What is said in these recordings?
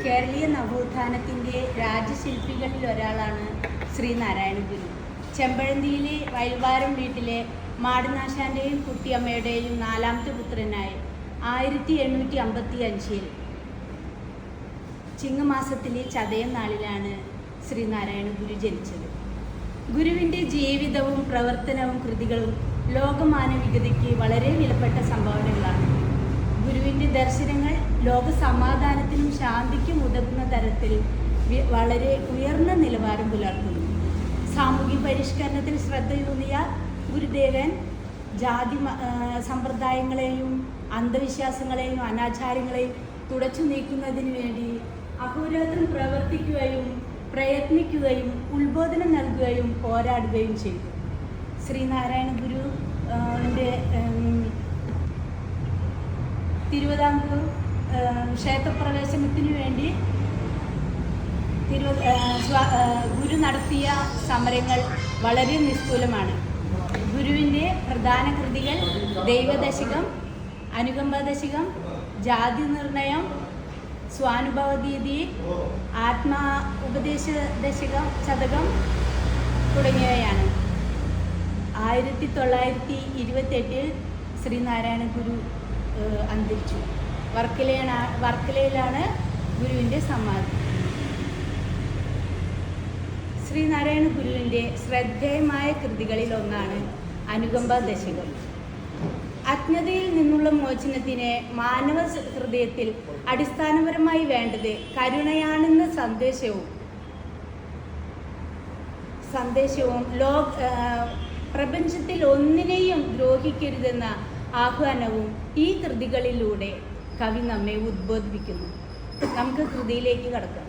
കേരളീയ നവോത്ഥാനത്തിൻ്റെ രാജശില്പികളിൽ ഒരാളാണ് ശ്രീനാരായണ ഗുരു. ചെമ്പഴന്തിയിലെ വയൽവാരം വീട്ടിലെ മാടനാശാൻ്റെയും കുട്ടിയമ്മയുടെയും നാലാമത്തെ പുത്രനായി 1855 ചിങ്ങമാസത്തിലെ ചതയം നാളിലാണ് ശ്രീനാരായണ ഗുരു ജനിച്ചത്. ഗുരുവിൻ്റെ ജീവിതവും പ്രവർത്തനവും കൃതികളും ലോകമാനവികതയ്ക്ക് വളരെ വിലപ്പെട്ട സംഭാവനകളാണ്. ഗുരുവിൻ്റെ ദർശനങ്ങൾ ലോക സമാധാനത്തിനും ശാന്തിക്കും ഉതകുന്ന തരത്തിൽ വളരെ ഉയർന്ന നിലവാരം പുലർത്തുന്നു. സാമൂഹ്യ പരിഷ്കരണത്തിൽ ശ്രദ്ധയൂന്നിയ ഗുരുദേവൻ ജാതി സമ്പ്രദായങ്ങളെയും അന്ധവിശ്വാസങ്ങളെയും അനാചാരങ്ങളെയും തുടച്ചു നീക്കുന്നതിന് വേണ്ടി അഹോരാത്രം പ്രവർത്തിക്കുകയും പ്രയത്നിക്കുകയും ഉത്ബോധനം നൽകുകയും പോരാടുകയും ചെയ്തു. ശ്രീനാരായണ ഗുരുവിൻ്റെ തിരുവിതാംകൂർ ക്ഷേത്രപ്രവേശനത്തിനു വേണ്ടി ഗുരു നടത്തിയ സമരങ്ങൾ വളരെ നിസ്തൂലമാണ്. ഗുരുവിൻ്റെ പ്രധാന കൃതികൾ ദൈവദശകം, അനുകമ്പദശകം, ജാതി നിർണയം, സ്വാനുഭവദീതി, ആത്മാ ഉപദേശ ശതകം തുടങ്ങിയവയാണ്. 1928 ശ്രീനാരായണ ഗുരു അന്തരിച്ചു. വർക്കലയിലാണ് ഗുരുവിൻ്റെ സമാധി. ശ്രീനാരായണ ഗുരുവിൻ്റെ ശ്രദ്ധേയമായ കൃതികളിൽ ഒന്നാണ് അനുകമ്പ ദശകം. അജ്ഞതയിൽ നിന്നുള്ള മോചനത്തിന് മാനവ ഹൃദയത്തിൽ അടിസ്ഥാനപരമായി വേണ്ടത് കരുണയാണെന്ന സന്ദേശവും പ്രപഞ്ചത്തിൽ ഒന്നിനെയും ദ്രോഹിക്കരുതെന്ന ആഹ്വാനവും ഈ കൃതികളിലൂടെ കവി നമ്മെ ഉദ്ബോധിപ്പിക്കുന്നു. നമുക്ക് കൃതിയിലേക്ക് കടക്കാം.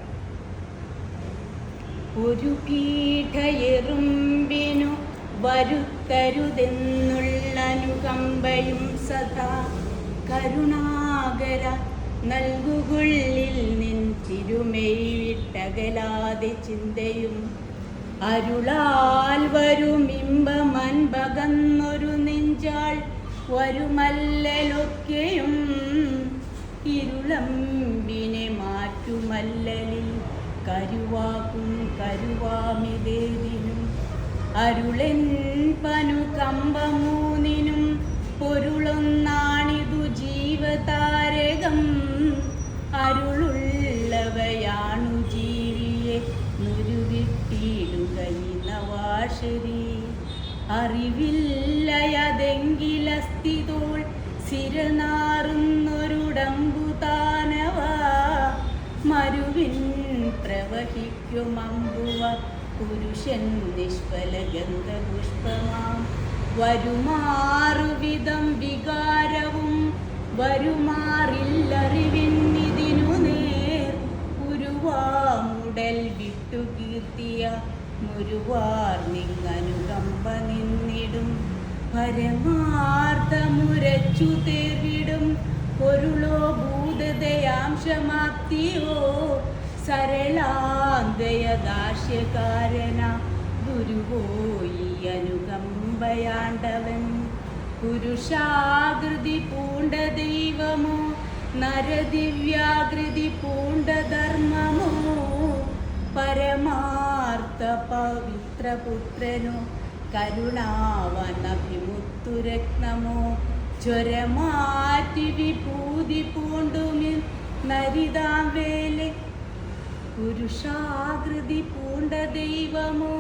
ഒരു പീഠയെറുമ്പിനു വരുത്തരുതെന്നുള്ള അനുകമ്പയും സദാ കരുണാകര നൽകുകുള്ളിൽ നിൻ തിരുമെയ് വിട്ടകലാതെ ചിന്തയും അരുളാൽ വരുമിമ്പമൻപകന്നൊരു നെഞ്ചാൾ വരുമല്ലലൊക്കെയും ഇരുളമ്പിനെ മാറ്റുമല്ലലിൽ കരുവാക്കും കരുവാമിതേതിനും അരുളൻ പനു കമ്പമൂന്നിനും പൊരുളൊന്നാണിതു ജീവതാരകം അരുളുള്ളവയാണു ജീവിയെ നുരുവിട്ടിടുകയിനവാശരി അറിവില്ലയതെങ്കിലസ്ഥിതോൾ സിരനാറുന്നൊരുടമ്പുതാനവ മരുവിൻ പ്രവഹിക്കുമമ്പുവ പുരുഷൻ നിഷ്ഫല ഗന്ധപുഷ്പമാം വരുമാറുവിധം വികാരവും വരുമാറില്ലറിവിന്നിതിനു നേർ ഉരുവാമുടൽ വിട്ടുകീർത്തിയ മുരുവാർ നിങ്ങനുകമ്പ നിന്നിടും പരമാർത്ഥമുരച്ചു തേർവിടും പൊരുളോ ഭൂതദയാംശമാപ്തിയോ സരളാന്തയദാസ്യകാരന ഗുരുവോയി അനുകമ്പയാണ്ടവൻ പുരുഷാകൃതി പൂണ്ട ദൈവമോ നരദിവ്യാകൃതി പൂണ്ട ധർമ്മമോ പരമാർത്ഥ പവിത്രപുത്രനോ കരുണാവനഭിമുത്തുരത്നമോ ജ്വരമാറ്റി വിഭൂതി പൂണ്ടുമിൽ നരിതാം വേലെ പുരുഷാകൃതി പൂണ്ട ദൈവമോ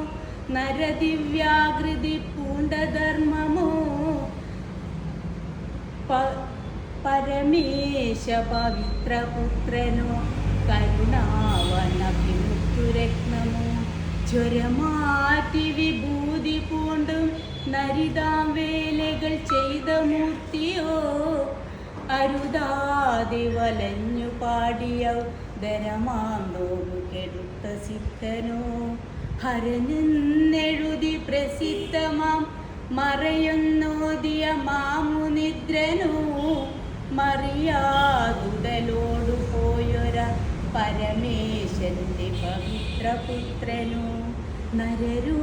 നരദിവ്യാകൃതി പൂണ്ട ധർമ്മമോ പരമേശ പവിത്രപുത്രനോ കരുണാവനഭിമുത്തുരത്നമോ ജ്വരമാറ്റി വിഭൂതി പൂണ്ടും നരിതാം വേലകൾ ചെയ്ത മൂർത്തിയോ അരുതാതെ വലഞ്ഞു പാടിയ ധരമാം നോവു കെടുത്ത സിദ്ധനോ ഹരനെന്നെഴുതി പ്രസിദ്ധമാം മറയൊന്നോദിയ മാമുനിദ്രനോ മറിയാതുടലോടു പോയൊര പരമേശന്റെ പവിത്രപുത്രനോ നരരൂപമെടുത്തു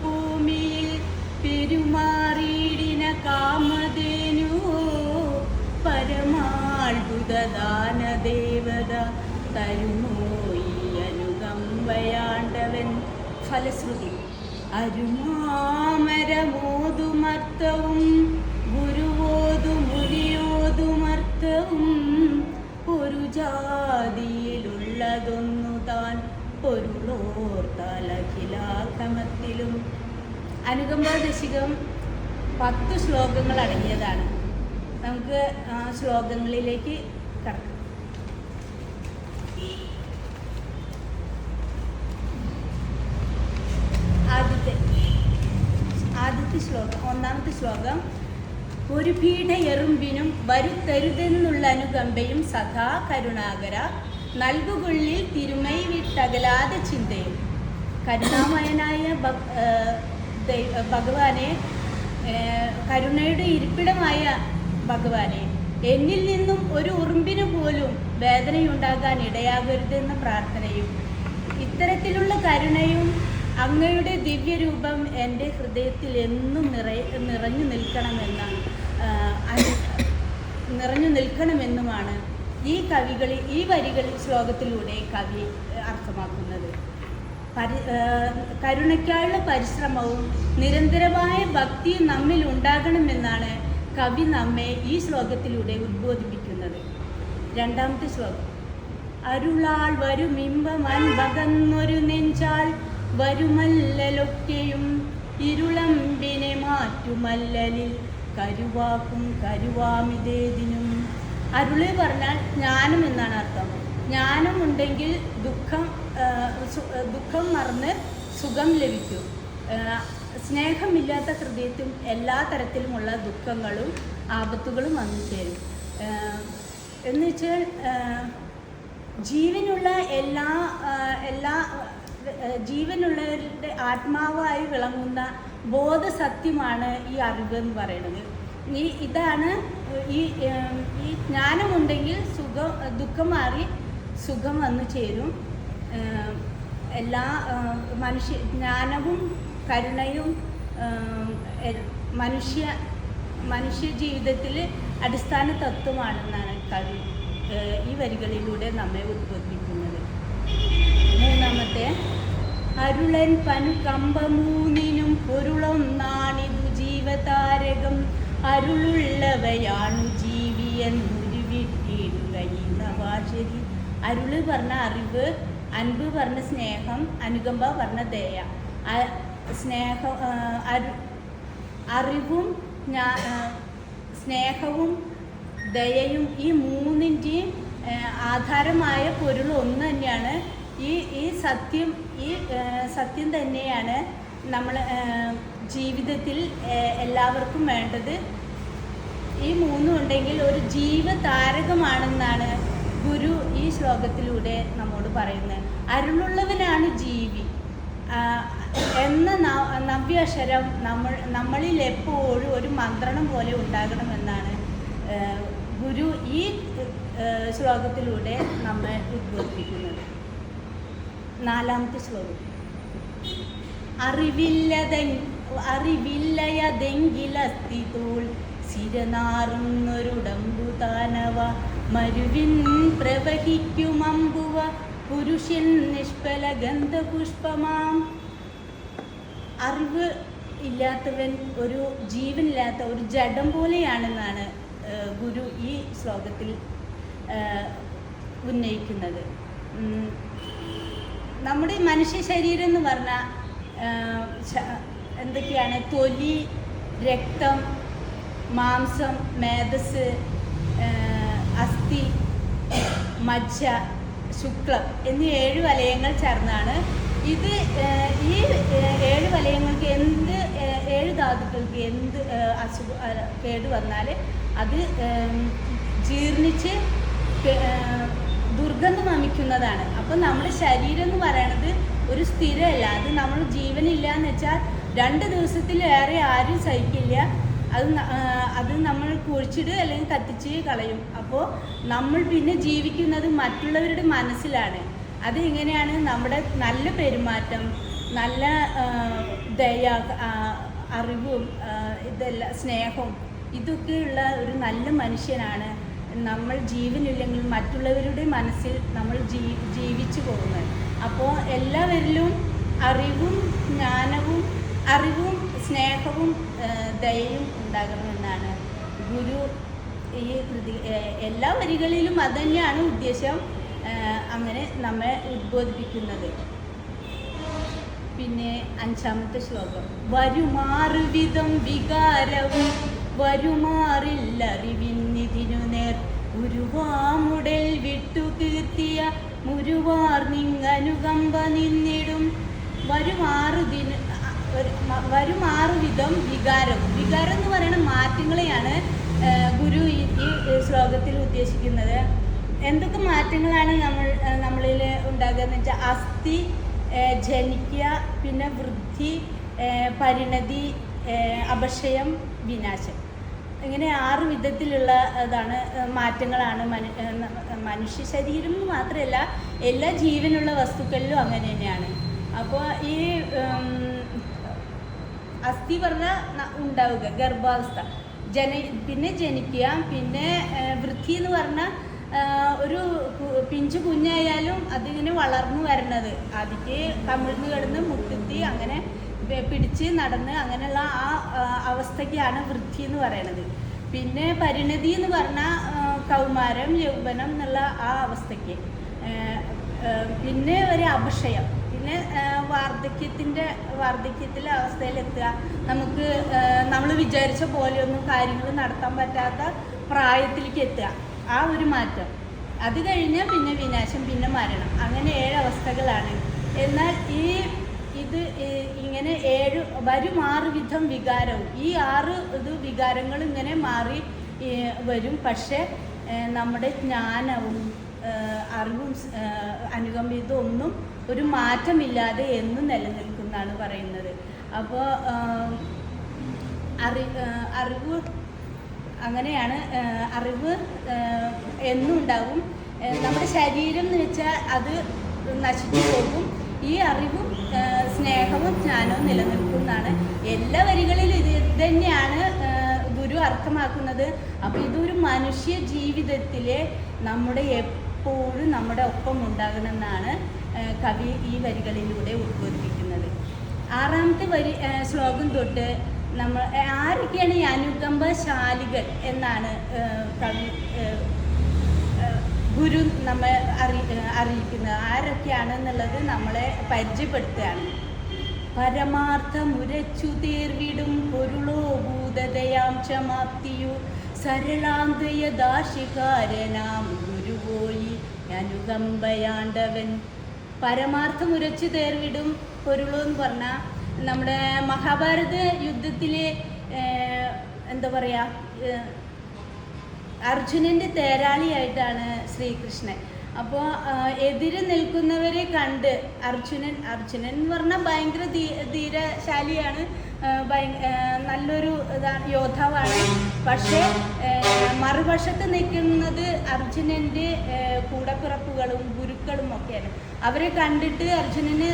ഭൂമിയിൽ പെരുമാറിയിടിന കാമധേനുവോ പരമാൾ അത്ഭുതദാന ദേവത തരുമോ ഈ അനുകമ്പയാണ്ടവൻ. ഫലശ്രുതി അരുമാമരമോതുമർത്തവും ഗുരുവോതുമുനിയോതുമർത്തവും ഒരു ജാതിയിലുള്ളതൊന്നു താൻ പൊരുളോർത്താലഖിലാക്രമത്തിലും. അനുകമ്പാ ദശകം 10 ശ്ലോകങ്ങൾ അടങ്ങിയതാണ്. നമുക്ക് ആ ശ്ലോകങ്ങളിലേക്ക് കടക്കാം. ആദ്യത്തെ ശ്ലോകം, 1-ാമത്തെ ശ്ലോകം. ഒരു പീഠ എറുമ്പിനും വരുത്തരുതെന്നുള്ള അനുകമ്പയും സദാ കരുണാകര നൽകുകൊള്ളിൽ തിരുമൈ വിട്ടകലാതെ ചിന്തയും. കരുണാമയനായ ഭഗവാനെ, കരുണയുടെ ഇരിപ്പിടമായ ഭഗവാനെ, എന്നിൽ നിന്നും ഒരു ഉറുമ്പിന് പോലും വേദനയുണ്ടാകാൻ ഇടയാകരുതെന്ന പ്രാർത്ഥനയും ഇത്തരത്തിലുള്ള കരുണയും അങ്ങയുടെ ദിവ്യരൂപം എൻ്റെ ഹൃദയത്തിൽ എന്നും നിറഞ്ഞു നിൽക്കണമെന്നുമാണ് ഈ വരികളിൽ ശ്ലോകത്തിലൂടെ കവി അർത്ഥമാക്കുന്നത്. കരുണയ്ക്കായുള്ള പരിശ്രമവും നിരന്തരമായ ഭക്തിയും നമ്മിൽ ഉണ്ടാകണമെന്നാണ് കവി നമ്മെ ഈ ശ്ലോകത്തിലൂടെ ഉദ്ബോധിപ്പിക്കുന്നത്. 2-ാമത്തെ ശ്ലോകം. അരുളാൾ വരുമിമ്പമൻപകന്നൊരു നെഞ്ചാൽ വരുമല്ലലൊക്കെയും ഇരുളമ്പിനെ മാറ്റുമല്ലലിൽ കരുവാക്കും കരുവാമിതേതിനും. അരുള് പറഞ്ഞാൽ ജ്ഞാനം എന്നാണ് അർത്ഥം. ജ്ഞാനമുണ്ടെങ്കിൽ ദുഃഖം മറന്ന് സുഖം ലഭിക്കും. സ്നേഹമില്ലാത്ത ഹൃദയത്തിൽ എല്ലാ തരത്തിലുമുള്ള ദുഃഖങ്ങളും ആപത്തുകളും വന്നു ചേരും. എന്ന് വെച്ചാൽ ജീവനുള്ളവരുടെ ആത്മാവായി വിളങ്ങുന്ന ബോധസത്യമാണ് ഈ അറിവ് എന്ന് പറയുന്നത്. ഇതാണ് ഈ ജ്ഞാനമുണ്ടെങ്കിൽ ദുഃഖം മാറി സുഖം വന്നു ചേരും. എല്ലാ ജ്ഞാനവും കരുണയും മനുഷ്യ ജീവിതത്തിൽ അടിസ്ഥാന തത്വമാണെന്നാണ് കവി ഈ വരികളിലൂടെ നമ്മെ ഉദ്ബോധിപ്പിക്കുന്നത്. 3-ാമത്തെ. അരുളൻ പനുകമ്പമൂന്നിനും പൊരുളൊന്നാണിതു ജീവതാരകം അരുളുള്ളവയാണു ജീവിയെന്നുരുവിട്ടിടുക ഈ നവാശരി. അരുള് പറഞ്ഞ അറിവ്, അൻപ് പറഞ്ഞ സ്നേഹം, അനുകമ്പ പറഞ്ഞ ദയ. അറിവും സ്നേഹവും ദയയും ഈ മൂന്നിൻ്റെയും ആധാരമായ പൊരുൾ ഒന്ന് തന്നെയാണ്. ഈ സത്യം തന്നെയാണ് നമ്മൾ ജീവിതത്തിൽ എല്ലാവർക്കും വേണ്ടത്. ഈ മൂന്നും ഉണ്ടെങ്കിൽ ഒരു ജീവതാരകമാണെന്നാണ് ഗുരു ഈ ശ്ലോകത്തിലൂടെ നമ്മോട് പറയുന്നത്. അരുളുള്ളവനാണ് ജീവി എന്ന നവ്യാക്ഷരം നമ്മളിൽ എപ്പോഴും ഒരു മന്ത്രണം പോലെ ഉണ്ടാകണമെന്നാണ് ഗുരു ഈ ശ്ലോകത്തിലൂടെ നമ്മെ ഉദ്ബോധിപ്പിക്കുന്നത്. 4-ാമത്തെ ശ്ലോകം. അറിവില്ലയതെങ്കിലസ്തിതോൾ സിരനാറുന്നൊരുടമ്പു താനവ മരുവിൻ പ്രവഹിക്കുമമ്പുവ പുരുഷൻ നിഷ്ഫല ഗന്ധപുഷ്പമാം. അറിവ് ഇല്ലാത്തവൻ ഒരു ജീവനില്ലാത്ത ഒരു ജഡം പോലെയാണെന്നാണ് ഗുരു ഈ ശ്ലോകത്തിൽ ഉന്നയിക്കുന്നത്. നമ്മുടെ മനുഷ്യ ശരീരം എന്ന് പറഞ്ഞാൽ എന്തൊക്കെയാണ്? തൊലി, രക്തം, മാംസം, മേധസ്, അസ്ഥി, മജ്ജ, ശുക്ലം എന്നീ 7 വലയങ്ങൾ ചേർന്നാണ് ഇത്. ഈ 7 വലയങ്ങൾക്ക് 7 ധാതുക്കൾക്ക് എന്ത് കേട് വന്നാൽ അത് ജീർണിച്ച് ദുർഗന്ധം വമിക്കുന്നതാണ്. അപ്പം നമ്മുടെ ശരീരം എന്ന് പറയണത് ഒരു സ്ഥിരമല്ല. അത് നമ്മൾ ജീവനില്ല എന്ന് വെച്ചാൽ 2 ദിവസത്തിലേറെ ആരും സഹിക്കില്ല. അത് നമ്മൾ കുഴിച്ചിട്ട് അല്ലെങ്കിൽ കത്തിച്ച് കളയും. അപ്പോൾ നമ്മൾ പിന്നെ ജീവിക്കുന്നത് മറ്റുള്ളവരുടെ മനസ്സിലാണ്. അത് എങ്ങനെയാണ്? നമ്മുടെ നല്ല പെരുമാറ്റം, നല്ല ദയ, അറിവും, ഇതെല്ലാം സ്നേഹവും ഇതൊക്കെയുള്ള ഒരു നല്ല മനുഷ്യനാണ് നമ്മൾ ജീവനില്ലെങ്കിൽ മറ്റുള്ളവരുടെ മനസ്സിൽ നമ്മൾ ജീവിച്ചു പോകുന്നത്. അപ്പോൾ എല്ലാവരിലും അറിവും ജ്ഞാനവും അറിവും സ്നേഹവും ദയയും ഉണ്ടാകണമെന്നാണ് ഗുരു ഈ കൃതി എല്ലാ വരികളിലും അതുതന്നെയാണ് ഉദ്ദേശം. അങ്ങനെ നമ്മെ ഉദ്ബോധിപ്പിക്കുന്നത്. പിന്നെ 5-ാമത്തെ ശ്ലോകം. വരുമാറുവിധം വികാരവും വരുമാറില്ലറിവിന്നിതിനു നേർ ഉരുവാമുടൽ വിട്ടുകീർത്തിയ മുരുവാർ നിങ്ങനുകമ്പ നിന്നിടും. വരുമാറുവിധം വികാരവും. വികാരം എന്ന് പറയുന്ന മാറ്റങ്ങളെയാണ് ഗുരു ഈ ശ്ലോകത്തിൽ ഉദ്ദേശിക്കുന്നത്. എന്തൊക്കെ മാറ്റങ്ങളാണ് നമ്മളിൽ ഉണ്ടാകുക എന്ന് വെച്ചാൽ അസ്ഥി ജനിക്കുക, പിന്നെ വൃദ്ധി, പരിണതി, അപക്ഷയം, വിനാശം. ഇങ്ങനെ 6 വിധത്തിലുള്ള മാറ്റങ്ങളാണ് മനുഷ്യ ശരീരം എന്ന് മാത്രമല്ല എല്ലാ ജീവനുള്ള വസ്തുക്കളിലും അങ്ങനെ തന്നെയാണ്. അപ്പോൾ ഈ അസ്ഥി പറഞ്ഞാൽ ഉണ്ടാവുക ഗർഭാവസ്ഥ, പിന്നെ ജനിക്കുക, പിന്നെ വൃദ്ധി എന്ന് പറഞ്ഞാൽ ഒരു പിഞ്ചു കുഞ്ഞായാലും അതിങ്ങനെ വളർന്നു വരണത്, അതിക്ക് കമിഴ്ന്ന് കിടന്ന് മുട്ടുത്തി അങ്ങനെ പിടിച്ച് നടന്ന് അങ്ങനെയുള്ള ആ അവസ്ഥയ്ക്കാണ് വൃദ്ധി എന്ന് പറയണത്. പിന്നെ പരിണതി എന്ന് പറഞ്ഞാൽ കൗമാരം യൗവനം എന്നുള്ള ആ അവസ്ഥയ്ക്ക്. പിന്നെ ഒരു അപക്ഷയം, പിന്നെ വാർദ്ധക്യത്തിലെ അവസ്ഥയിലെത്തുക, നമുക്ക് നമ്മൾ വിചാരിച്ച പോലെയൊന്നും കാര്യങ്ങൾ നടത്താൻ പറ്റാത്ത പ്രായത്തിലേക്ക് എത്തുക, ആ ഒരു മാറ്റം. അത് കഴിഞ്ഞാൽ പിന്നെ വിനാശം, പിന്നെ മരണം. അങ്ങനെ 7 അവസ്ഥകളാണ്. എന്നാൽ ഇത് ഇങ്ങനെ 7 6 വിധം വികാരവും, ഈ 6 വികാരങ്ങൾ ഇങ്ങനെ മാറി വരും. പക്ഷേ നമ്മുടെ ജ്ഞാനവും അറിവും അനുകമ്പയും ഒന്നും ഒരു മാറ്റമില്ലാതെ എന്നും നിലനിൽക്കുന്നതാണ് പറയുന്നത്. അപ്പോൾ അറിവ് അങ്ങനെയാണ്, അറിവ് എന്നും ഉണ്ടാവും. നമ്മുടെ ശരീരം എന്ന് വെച്ചാൽ അത് നശിച്ചു പോകും. ഈ അറിവും സ്നേഹവും ജ്ഞാനവും നിലനിൽക്കുന്നതാണ്. എല്ലാ വരികളിലും ഇത് തന്നെയാണ് ഗുരു അർത്ഥമാക്കുന്നത്. അപ്പോൾ ഇതൊരു മനുഷ്യ ജീവിതത്തിലെ എപ്പോഴും നമ്മുടെ ഒപ്പം ഉണ്ടാകണമെന്നാണ് കവി ഈ വരികളിലൂടെ ഉദ്ബോധിപ്പിക്കുന്നത്. 6-ാമത്തെ ശ്ലോകം തൊട്ട് നമ്മൾ ആരൊക്കെയാണ് ഈ അനുകമ്പശാലികൾ എന്നാണ് കവി ഗുരു നമ്മെ അറിയിക്കുന്നത്. ആരൊക്കെയാണെന്നുള്ളത് നമ്മളെ പരിചയപ്പെടുത്തുകയാണ്. പരമാർത്ഥമുരച്ചു തീർവിടും പൊരുളോ ഭൂതതയാം ക്ഷമാപ്തിയു സരളാന്തയദാശികാരനാം ഗുരുവോയി അനുകമ്പയാണ്ടവൻ. പരമാർത്ഥമുരച്ചു തേർവിടും പൊരുളോ എന്ന് പറഞ്ഞാൽ നമ്മുടെ മഹാഭാരത യുദ്ധത്തിലെ എന്താ പറയുക, അർജുനൻ്റെ തേരാളിയായിട്ടാണ് ശ്രീകൃഷ്ണൻ. അപ്പോൾ എതിരെ നിൽക്കുന്നവരെ കണ്ട് അർജുനൻ എന്ന് പറഞ്ഞാൽ ഭയങ്കര ധീരശാലിയാണ്, നല്ലൊരു യോദ്ധാവാണ്. പക്ഷേ മറുവശത്ത് നിൽക്കുന്നത് അർജുനൻ്റെ കൂടപ്പിറപ്പുകളും ഗുരുക്കളും ഒക്കെയാണ്. അവരെ കണ്ടിട്ട് അർജുനന്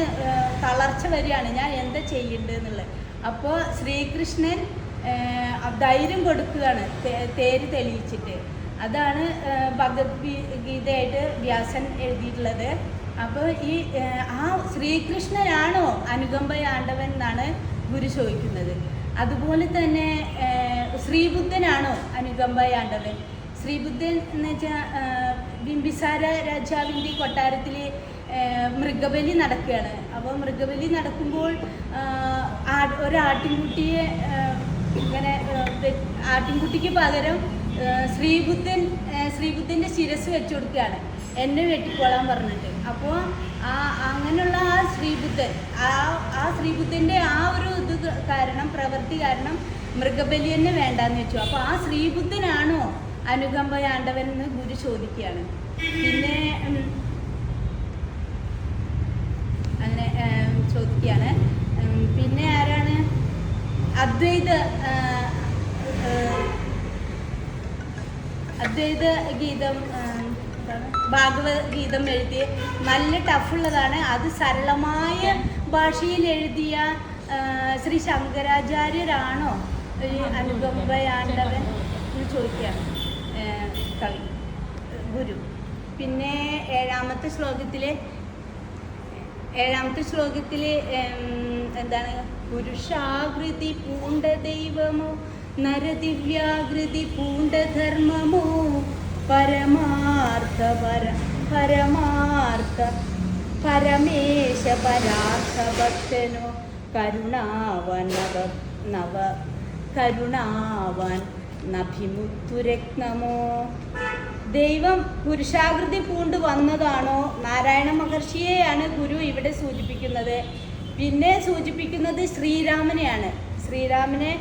തളർച്ച വരികയാണ്, ഞാൻ എന്താ ചെയ്യേണ്ടത് എന്നുള്ളത്. അപ്പോൾ ശ്രീകൃഷ്ണൻ ധൈര്യം കൊടുക്കുകയാണ് തേര് തെളിയിച്ചിട്ട്. അതാണ് ഭഗവത്ഗീതയായിട്ട് വ്യാസൻ എഴുതിയിട്ടുള്ളത്. അപ്പോൾ ആ ശ്രീകൃഷ്ണനാണോ അനുകമ്പയാണ്ടവൻ എന്നാണ് ഗുരു ചോദിക്കുന്നത്. അതുപോലെ തന്നെ ശ്രീബുദ്ധനാണോ അനുകമ്പയാണ്ടവൻ? ശ്രീബുദ്ധൻ എന്ന് വെച്ചാൽ ബിംബിസാര രാജാവിൻ്റെ കൊട്ടാരത്തിൽ മൃഗബലി നടക്കുകയാണ്. അപ്പോൾ മൃഗബലി നടക്കുമ്പോൾ ഒരാട്ടിൻകുട്ടിയെ ഇങ്ങനെ ആട്ടിൻകുട്ടിക്ക് പകരം ശ്രീബുദ്ധൻ്റെ ശിരസ് വെച്ചു കൊടുക്കുകയാണ്, എന്നെ വെട്ടിക്കോളാൻ പറഞ്ഞിട്ട്. അപ്പോൾ അങ്ങനെയുള്ള ആ ശ്രീബുദ്ധൻ്റെ ആ ഒരു പ്രവൃത്തി കാരണം മൃഗബലി തന്നെ വേണ്ടാന്ന് വെച്ചു. അപ്പോൾ ആ ശ്രീബുദ്ധനാണോ അനുകമ്പയാണ്ടവൻ എന്ന് ഗുരു ചോദിക്കുകയാണ്. പിന്നെ അങ്ങനെ ചോദിക്കുകയാണ്. പിന്നെ ആരാണ്? അദ്വൈത ഗീതം, ഭാഗവതഗീതം എഴുതിയ നല്ല ടഫുള്ളതാണ്. അത് സരളമായ ഭാഷയിൽ എഴുതിയ ശ്രീ ശങ്കരാചാര്യരാണോ അനുകമ്പയാണ്ടവൻ എന്ന് ചോദിക്കുകയാണ് കവി. ഗുരു. പിന്നെ ഏഴാമത്തെ ശ്ലോകത്തിൽ എന്താണ്? പുരുഷാകൃതി പൂണ്ട ദൈവമോ നരദിവ്യാകൃതി പൂണ്ട ധർമ്മമോ പരമാർത്ഥ പരമേശ പരാർത്ഥ ഭക്തനോ കരുണാവാൻ നഭിമുത്തുരത്നമോ. ദൈവം പുരുഷാകൃതി പൂണ്ട് വന്നതാണോ? നാരായണ മഹർഷിയെയാണ് ഗുരു ഇവിടെ സൂചിപ്പിക്കുന്നത്. പിന്നെ സൂചിപ്പിക്കുന്നത് ശ്രീരാമനെയാണ്. ശ്രീരാമനെ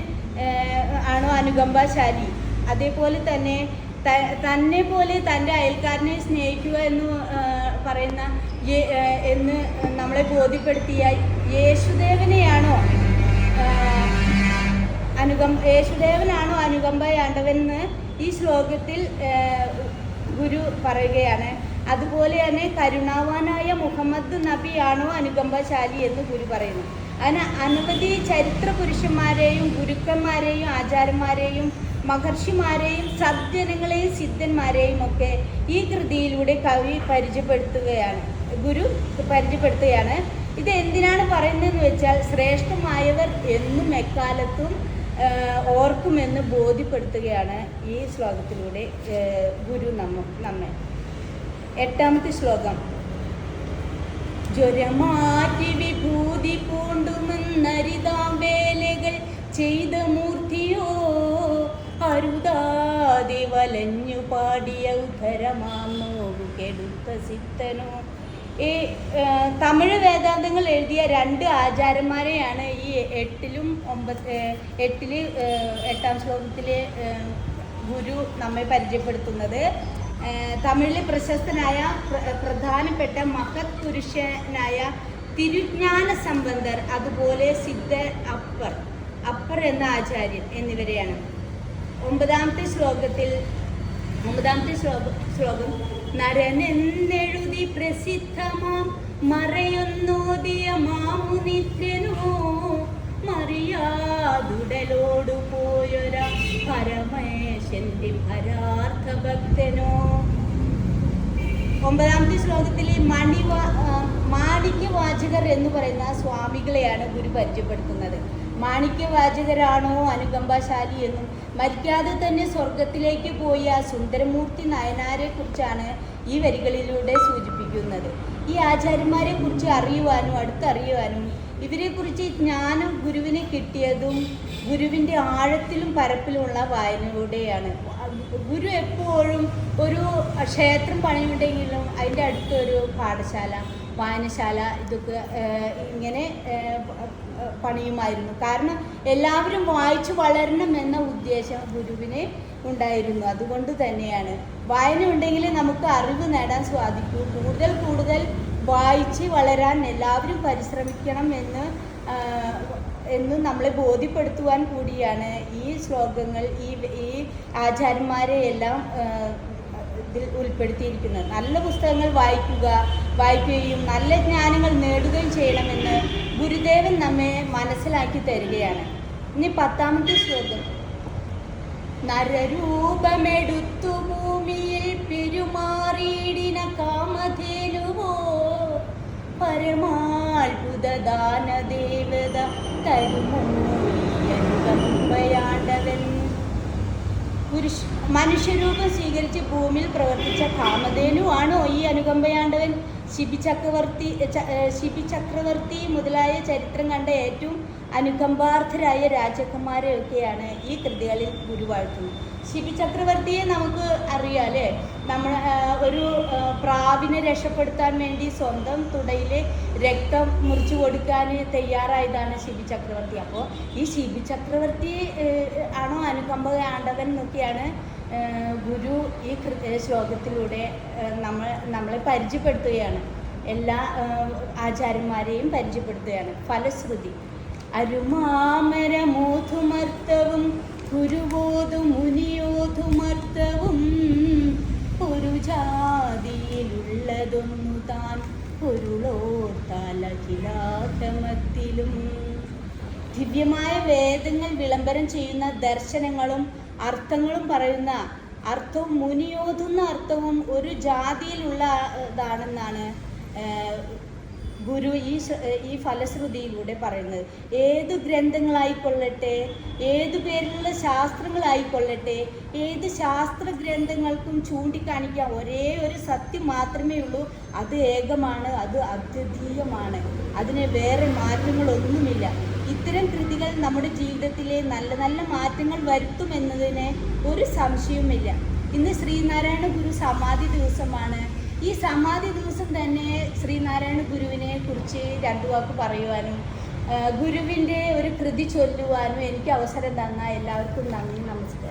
ആണോ അനുകമ്പാശാലി? അതേപോലെ തന്നെ തന്നെ പോലെ തൻ്റെ അയൽക്കാരനെ സ്നേഹിക്കുക എന്ന് പറയുന്ന എന്ന് നമ്മളെ ബോധ്യപ്പെടുത്തിയ യേശുദേവനെയാണോ യേശുദേവനാണോ അനുകമ്പയാണ്ടവെന്ന് ഈ ശ്ലോകത്തിൽ ഗുരു പറയുകയാണ്. അതുപോലെ തന്നെ കരുണാവാനായ മുഹമ്മദ് നബിയാണോ അനുകമ്പശാലി എന്ന് ഗുരു പറയുന്നു. അങ്ങനെ അനവധി ചരിത്ര പുരുഷന്മാരെയും ഗുരുക്കന്മാരെയും ആചാര്യന്മാരെയും മഹർഷിമാരെയും സജ്ജനങ്ങളെയും സിദ്ധന്മാരെയും ഒക്കെ ഈ കൃതിയിലൂടെ കവി ഗുരു പരിചയപ്പെടുത്തുകയാണ്. ഇത് എന്തിനാണ് പറയുന്നതെന്ന് വെച്ചാൽ ശ്രേഷ്ഠമായവർ എന്നും എക്കാലത്തും ഓർക്കുമെന്ന് ബോധ്യപ്പെടുത്തുകയാണ് ഈ ശ്ലോകത്തിലൂടെ ഗുരു നമ്മെ. എട്ടാമത്തെ ശ്ലോകം. ജ്വരമാറ്റി വിഭൂതി പൂണ്ടുമെന്നരിതാം വേലകൾ ചെയ്ത മൂർത്തിയോ അരുതാതെ വലഞ്ഞു പാടിയ ഉദ്ധരമാന്നോവു കെടുത്ത സിദ്ധനോ. ഈ തമിഴ് വേദാന്തങ്ങൾ എഴുതിയ 2 ആചാര്യന്മാരെയാണ് ഈ 8ാം ശ്ലോകത്തിലെ ഗുരു നമ്മെ പരിചയപ്പെടുത്തുന്നത്. തമിഴിലെ പ്രശസ്തനായ പ്രധാനപ്പെട്ട മഹത് പുരുഷനായ തിരുജ്ഞാന സംബന്ധർ, അതുപോലെ സിദ്ധ അപ്പർ എന്ന ആചാര്യൻ എന്നിവരെയാണ്. 9ാമത്തെ ശ്ലോകം. നരനെന്നെഴുതി പ്രസിദ്ധമാം മറയൊന്നോദിയ മാമുനിത്യനോ മറിയാതുടലോടു പോയൊര പരമേശന്റെ പരാർത്ഥ ഭക്തനോ. 9ാമത്തെ ശ്ലോകത്തിൽ മാണിക്യവാചകർ എന്ന് പറയുന്ന സ്വാമികളെയാണ് ഗുരു പരിചയപ്പെടുത്തുന്നത്. മാണിക്യവാചകരാണോ അനുകമ്പാശാലി എന്നും മരിക്കാതെ തന്നെ സ്വർഗത്തിലേക്ക് പോയ സുന്ദരമൂർത്തി നായനാരെ കുറിച്ചാണ് ഈ വരികളിലൂടെ സൂചിപ്പിക്കുന്നത്. ഈ ആചാര്യന്മാരെ കുറിച്ച് അറിയുവാനും അടുത്തറിയുവാനും ഇവരെക്കുറിച്ച് ജ്ഞാനം ഗുരുവിനെ കിട്ടിയതും ഗുരുവിൻ്റെ ആഴത്തിലും പരപ്പിലുമുള്ള വായനയിലൂടെയാണ്. ഗുരു എപ്പോഴും ഒരു ക്ഷേത്രം പണിയുണ്ടെങ്കിലും അതിൻ്റെ അടുത്തൊരു പാഠശാല, വായനശാല ഇതൊക്കെ ഇങ്ങനെ പണിയുമായിരുന്നു. കാരണം എല്ലാവരും വായിച്ചു വളരണം എന്ന ഉദ്ദേശം ഗുരുവിന് ഉണ്ടായിരുന്നു. അതുകൊണ്ട് തന്നെയാണ് വായന ഉണ്ടെങ്കിൽ നമുക്ക് അറിവ് നേടാൻ സാധിക്കൂ. കൂടുതൽ വായിച്ച് വളരാൻ എല്ലാവരും പരിശ്രമിക്കണം എന്ന് നമ്മളെ ബോധ്യപ്പെടുത്തുവാൻ കൂടിയാണ് ഈ ശ്ലോകങ്ങൾ ഈ ആചാര്യന്മാരെ എല്ലാം ഇതിൽ ഉൾപ്പെടുത്തിയിരിക്കുന്നത്. നല്ല പുസ്തകങ്ങൾ വായിക്കുകയും നല്ല ജ്ഞാനങ്ങൾ നേടുകയും ചെയ്യണമെന്ന് ഗുരുദേവൻ നമ്മെ മനസ്സിലാക്കി തരികയാണ്. ഇനി 10ാമത്തെ ശ്ലോകം. നരരൂപമെടുത്തു ഭൂമിയിൽ പെരുമാറിയിടിന കാമധേനുവോ പരമാത്ഭുതദാന ദേവത തരുമോയാണ്ടവൻ. മനുഷ്യരൂപം സ്വീകരിച്ച് ഭൂമിയിൽ പ്രവർത്തിച്ച കാമധേനു ആണോ ഈ അനുകമ്പയാണ്ടവൻ? ശിബി ചക്രവർത്തി മുതലായ ചരിത്രം കണ്ട ഏറ്റവും അനുകമ്പാർത്ഥരായ രാജകുമാരെയൊക്കെയാണ് ഈ കൃതികളിൽ ഗുരു വാഴ്ത്തുന്നത്. ശിബി ചക്രവർത്തിയെ നമുക്ക് അറിയാം അല്ലേ? നമ്മൾ ഒരു പ്രാവിനെ രക്ഷപ്പെടുത്താൻ വേണ്ടി സ്വന്തം തുടയിലെ രക്തം മുറിച്ചു കൊടുക്കാൻ തയ്യാറായതാണ് ശിബി ചക്രവർത്തി. അപ്പോൾ ഈ ശിബി ചക്രവർത്തി ആണോ അനുകമ്പയാണ്ടവൻ എന്നൊക്കെയാണ് ഗുരു ഈ ശ്ലോകത്തിലൂടെ നമ്മളെ പരിചയപ്പെടുത്തുകയാണ്. എല്ലാ ആചാര്യന്മാരെയും പരിചയപ്പെടുത്തുകയാണ്. ഫലശ്രുതി. അരുമാമരമോധുമർത്തവും ഗുരുവോധു മുനിയോധുമർത്തവും ഒരു ജാതിയിലുള്ളതൊന്നു താൻ പൊരുളോർത്താലഖിലാതമത്തിലും. ദിവ്യമായ വേദങ്ങൾ വിളംബരം ചെയ്യുന്ന ദർശനങ്ങളും അർത്ഥങ്ങളും പറയുന്ന അർത്ഥവും മുനിയോതുന്ന അർത്ഥവും ഒരു ജാതിയിലുള്ള ഇതാണെന്നാണ് ഗുരു ഈ ഫലശ്രുതിയിലൂടെ പറയുന്നത്. ഏത് ഗ്രന്ഥങ്ങളായിക്കൊള്ളട്ടെ, ഏതു പേരിലുള്ള ശാസ്ത്രങ്ങളായിക്കൊള്ളട്ടെ, ഏത് ശാസ്ത്ര ഗ്രന്ഥങ്ങൾക്കും ചൂണ്ടിക്കാണിക്കാൻ ഒരേ ഒരു സത്യം മാത്രമേ ഉള്ളൂ. അത് ഏകമാണ്, അത് അദ്വിതീയമാണ്. അതിന് വേറെ മാറ്റങ്ങളൊന്നുമില്ല. ഇത്തരം കൃതികൾ നമ്മുടെ ജീവിതത്തിലെ നല്ല നല്ല മാറ്റങ്ങൾ വരുത്തുമെന്നതിന് ഒരു സംശയവുമില്ല. ഇന്ന് ശ്രീനാരായണ ഗുരു സമാധി ദിവസമാണ്. ഈ സമാധി ദിവസം തന്നെ ശ്രീനാരായണ ഗുരുവിനെ കുറിച്ച് രണ്ടു വാക്ക് പറയുവാനും ഗുരുവിൻ്റെ ഒരു കൃതി ചൊല്ലുവാനും എനിക്ക് അവസരം തന്ന എല്ലാവർക്കും നന്ദി, നമസ്കാരം.